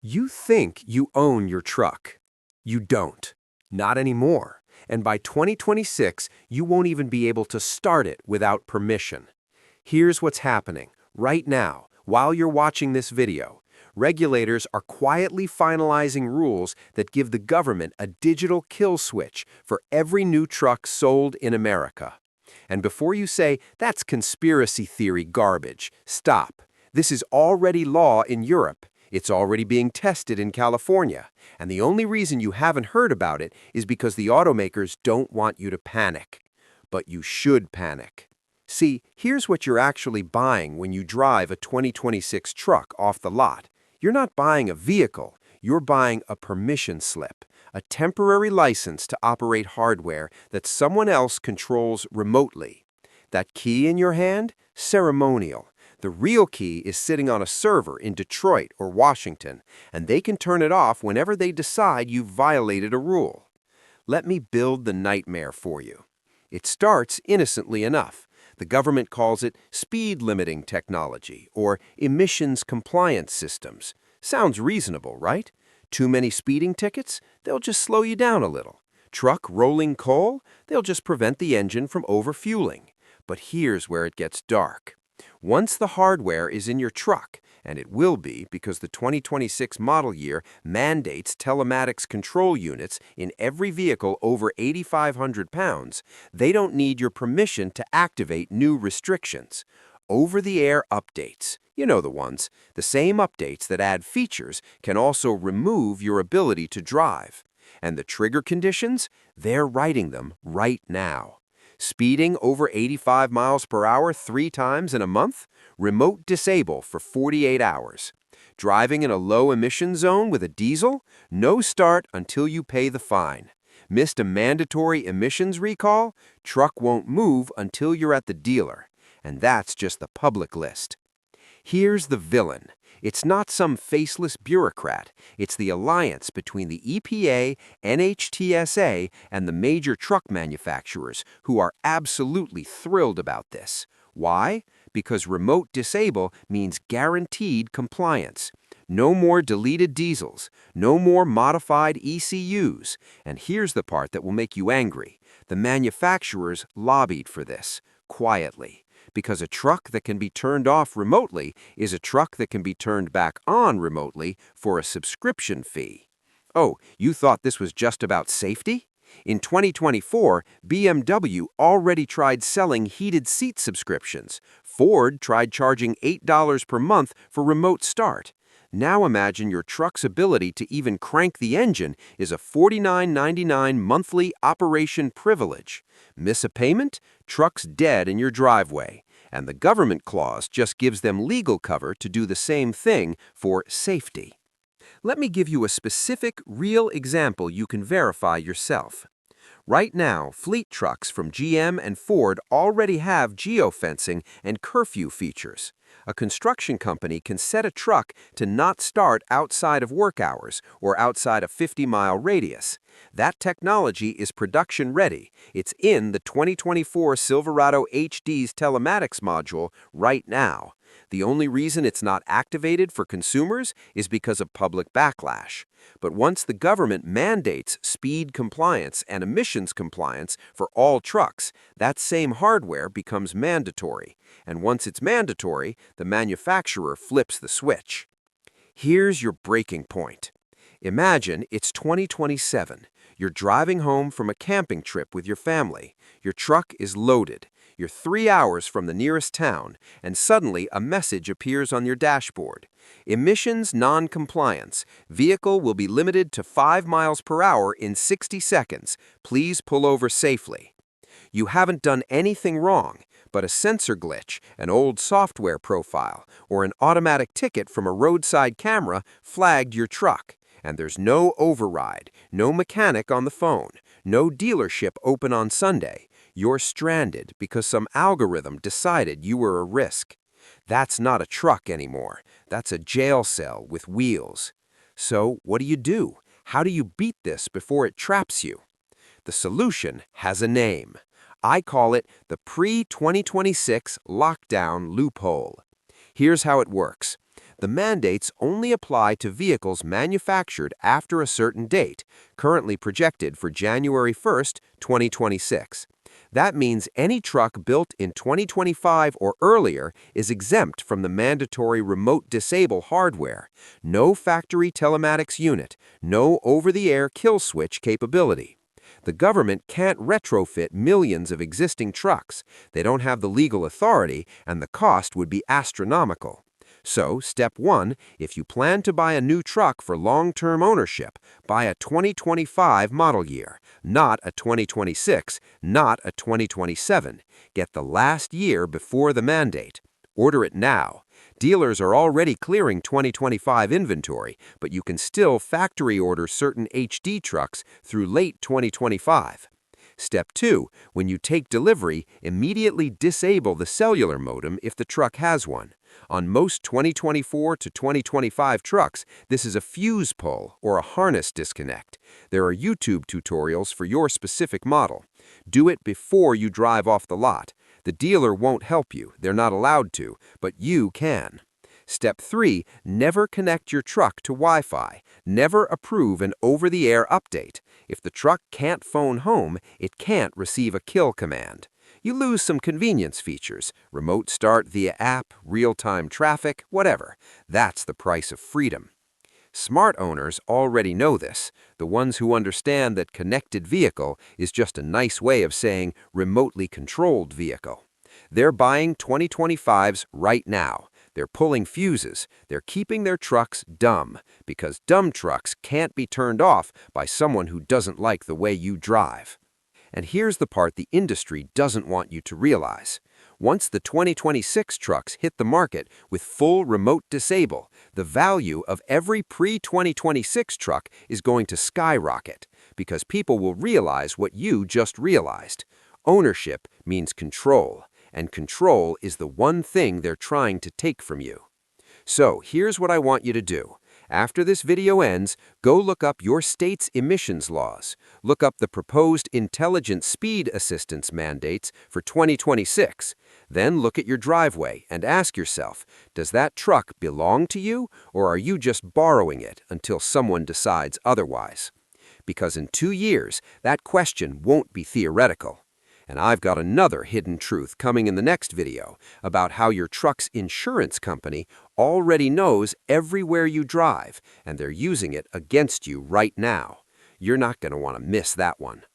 You think you own your truck. You don't. Not anymore. And by 2026, you won't even be able to start it without permission. Here's what's happening right now, while you're watching this video. Regulators are quietly finalizing rules that give the government a digital kill switch for every new truck sold in America. And before you say, that's conspiracy theory garbage, stop. This is already law in Europe. It's already being tested in California, and the only reason you haven't heard about it is because the automakers don't want you to panic. But you should panic. See, here's what you're actually buying when you drive a 2026 truck off the lot. You're not buying a vehicle, you're buying a permission slip, a temporary license to operate hardware that someone else controls remotely. That key in your hand? Ceremonial. The real key is sitting on a server in Detroit or Washington, and they can turn it off whenever they decide you've violated a rule. Let me build the nightmare for you. It starts innocently enough. The government calls it speed limiting technology or emissions compliance systems. Sounds reasonable, right? Too many speeding tickets? They'll just slow you down a little. Truck rolling coal? They'll just prevent the engine from overfueling. But here's where it gets dark. Once the hardware is in your truck, and it will be because the 2026 model year mandates telematics control units in every vehicle over 8,500 pounds, they don't need your permission to activate new restrictions. Over-the-air updates, you know the ones, the same updates that add features can also remove your ability to drive. And the trigger conditions? They're writing them right now. Speeding over 85 miles per hour 3 times in a month? Remote disable for 48 hours. Driving in a low-emission zone with a diesel? No start until you pay the fine. Missed a mandatory emissions recall? Truck won't move until you're at the dealer. And that's just the public list. Here's the villain. It's not some faceless bureaucrat. It's the alliance between the EPA, NHTSA, and the major truck manufacturers who are absolutely thrilled about this. Why? Because remote disable means guaranteed compliance. No more deleted diesels, no more modified ECUs. And here's the part that will make you angry. The manufacturers lobbied for this, quietly. Because a truck that can be turned off remotely is a truck that can be turned back on remotely for a subscription fee. Oh, you thought this was just about safety? In 2024, BMW already tried selling heated seat subscriptions. Ford tried charging $8 per month for remote start. Now imagine your truck's ability to even crank the engine is a $49.99 monthly operation privilege. Miss a payment? Truck's dead in your driveway. And the government clause just gives them legal cover to do the same thing for safety. Let me give you a specific, real example you can verify yourself. Right now, fleet trucks from GM and Ford already have geofencing and curfew features. A construction company can set a truck to not start outside of work hours or outside a 50-mile radius. That technology is production ready. It's in the 2024 Silverado HD's telematics module right now. The only reason it's not activated for consumers is because of public backlash. But once the government mandates speed compliance and emissions compliance for all trucks, that same hardware becomes mandatory. And once it's mandatory, the manufacturer flips the switch. Here's your breaking point. Imagine it's 2027. You're driving home from a camping trip with your family. Your truck is loaded. You're 3 hours from the nearest town, and suddenly a message appears on your dashboard. Emissions non-compliance. Vehicle will be limited to 5 miles per hour in 60 seconds. Please pull over safely. You haven't done anything wrong, but a sensor glitch, an old software profile, or an automatic ticket from a roadside camera flagged your truck. And there's no override, no mechanic on the phone, no dealership open on Sunday. You're stranded because some algorithm decided you were a risk. That's not a truck anymore. That's a jail cell with wheels. So what do? How do you beat this before it traps you? The solution has a name. I call it the pre-2026 lockdown loophole. Here's how it works. The mandates only apply to vehicles manufactured after a certain date, currently projected for January 1st, 2026. That means any truck built in 2025 or earlier is exempt from the mandatory remote disable hardware, no factory telematics unit, no over-the-air kill switch capability. The government can't retrofit millions of existing trucks. They don't have the legal authority, and the cost would be astronomical. So, step 1, if you plan to buy a new truck for long-term ownership, buy a 2025 model year, not a 2026, not a 2027. Get the last year before the mandate. Order it now. Dealers are already clearing 2025 inventory, but you can still factory order certain HD trucks through late 2025. Step 2, when you take delivery, immediately disable the cellular modem if the truck has one. On most 2024 to 2025 trucks, this is a fuse pull or a harness disconnect. There are YouTube tutorials for your specific model. Do it before you drive off the lot. The dealer won't help you, they're not allowed to, but you can. Step 3, never connect your truck to Wi-Fi. Never approve an over-the-air update. If the truck can't phone home, it can't receive a kill command. You lose some convenience features, remote start via app, real-time traffic, whatever. That's the price of freedom. Smart owners already know this, the ones who understand that connected vehicle is just a nice way of saying remotely controlled vehicle. They're buying 2025s right now. They're pulling fuses. They're keeping their trucks dumb, because dumb trucks can't be turned off by someone who doesn't like the way you drive. And here's the part the industry doesn't want you to realize. Once the 2026 trucks hit the market with full remote disable, the value of every pre-2026 truck is going to skyrocket, because people will realize what you just realized. Ownership means control, and control is the one thing they're trying to take from you. So here's what I want you to do. After this video ends, go look up your state's emissions laws. Look up the proposed intelligent speed assistance mandates for 2026. Then look at your driveway and ask yourself, does that truck belong to you, or are you just borrowing it until someone decides otherwise? Because in 2 years, that question won't be theoretical. And I've got another hidden truth coming in the next video about how your truck's insurance company already knows everywhere you drive, and they're using it against you right now. You're not going to want to miss that one.